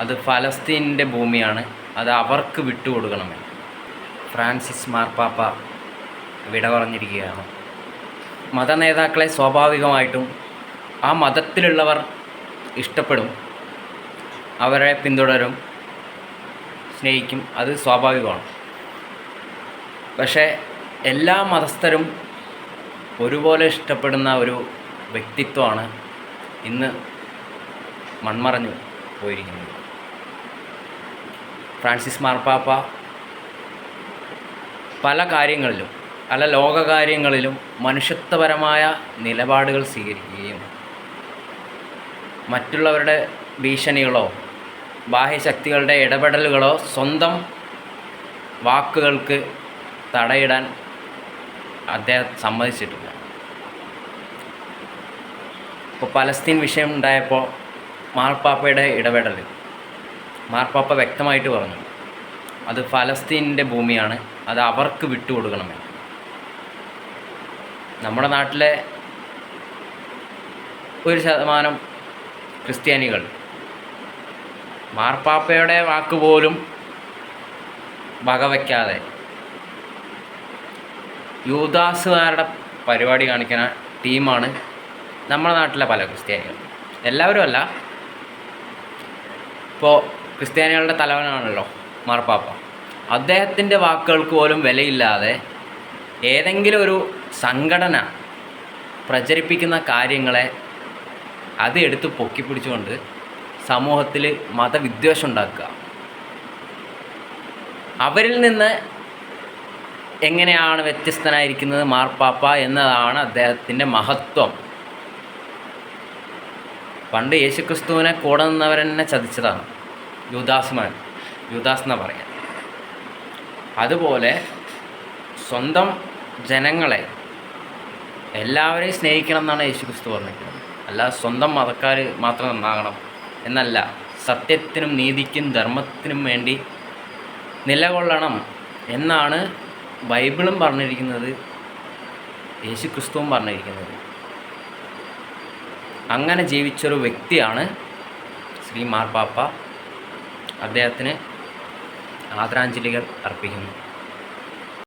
അത് ഫലസ്തീനിൻ്റെ ഭൂമിയാണ്, അത് അവർക്ക് വിട്ടുകൊടുക്കണമെന്ന് ഫ്രാൻസിസ് മാർപ്പാപ്പ വിട പറഞ്ഞിരിക്കുകയാണ്. മതനേതാക്കളെ സ്വാഭാവികമായിട്ടും ആ മതത്തിലുള്ളവർ ഇഷ്ടപ്പെടും, അവരെ പിന്തുടരും, സ്നേഹിക്കും, അത് സ്വാഭാവികമാണ്. പക്ഷേ എല്ലാ മതസ്ഥരും ഒരുപോലെ ഇഷ്ടപ്പെടുന്ന ഒരു വ്യക്തിത്വമാണ് ഇന്ന് മൺമറഞ്ഞു പോയിരിക്കുന്നത്. ഫ്രാൻസിസ് മാർപ്പാപ്പ പല കാര്യങ്ങളിലും, പല ലോകകാര്യങ്ങളിലും മനുഷ്യത്വപരമായ നിലപാടുകൾ സ്വീകരിക്കുകയും മറ്റുള്ളവരുടെ ഭീഷണികളോ ബാഹ്യശക്തികളുടെ ഇടപെടലുകളോ സ്വന്തം വാക്കുകൾക്ക് തടയിടാൻ അദ്ദേഹം സമ്മതിച്ചിട്ടില്ല. ഇപ്പോൾ പലസ്തീൻ വിഷയം ഉണ്ടായപ്പോൾ മാർപ്പാപ്പയുടെ ഇടപെടൽ, മാർപ്പാപ്പ വ്യക്തമായിട്ട് പറഞ്ഞു, അത് ഫലസ്തീനിൻ്റെ ഭൂമിയാണ്, അത് അവർക്ക് വിട്ടുകൊടുക്കണമെന്ന്. നമ്മുടെ നാട്ടിലെ 1% ക്രിസ്ത്യാനികൾ മാർപ്പാപ്പയുടെ വാക്ക് പോലും വകവയ്ക്കാതെ യൂദാസുകാരുടെ പരിപാടി കാണിക്കുന്ന ടീമാണ് നമ്മുടെ നാട്ടിലെ പല ക്രിസ്ത്യാനികൾ. എല്ലാവരും അല്ല, ഇപ്പോൾ ക്രിസ്ത്യാനികളുടെ തലവനാണല്ലോ മാർപ്പാപ്പ. അദ്ദേഹത്തിൻ്റെ വാക്കുകൾക്ക് പോലും വിലയില്ലാതെ ഏതെങ്കിലും ഒരു സംഘടന പ്രചരിപ്പിക്കുന്ന കാര്യങ്ങളെ അത് എടുത്ത് പൊക്കിപ്പിടിച്ചുകൊണ്ട് സമൂഹത്തിൽ മതവിദ്വേഷം ഉണ്ടാക്കുക. അവരിൽ നിന്ന് എങ്ങനെയാണ് വ്യത്യസ്തനായിരിക്കുന്നത് മാർപ്പാപ്പ എന്നതാണ് അദ്ദേഹത്തിൻ്റെ മഹത്വം. പണ്ട് യേശുക്രിസ്തുവിനെ കൂടെ നിന്നവരെന്നെ ചതിച്ചതാണ് യൂദാസ് എന്നാ പറയാം. അതുപോലെ സ്വന്തം ജനങ്ങളെ എല്ലാവരെയും സ്നേഹിക്കണം എന്നാണ് യേശുക്രിസ്തു പറഞ്ഞിരിക്കുന്നത്. അല്ലാതെ സ്വന്തം മതക്കാർ മാത്രം നന്നാകണം എന്നല്ല. സത്യത്തിനും നീതിക്കും ധർമ്മത്തിനും വേണ്ടി നിലകൊള്ളണം എന്നാണ് ബൈബിളും പറഞ്ഞിരിക്കുന്നത്, യേശുക്രിസ്തുവും പറഞ്ഞിരിക്കുന്നത്. അങ്ങനെ ജീവിച്ചൊരു വ്യക്തിയാണ് ശ്രീ മാർപ്പാപ്പ. അദ്ദേഹത്തിന് ആദരാഞ്ജലികൾ അർപ്പിക്കുന്നു.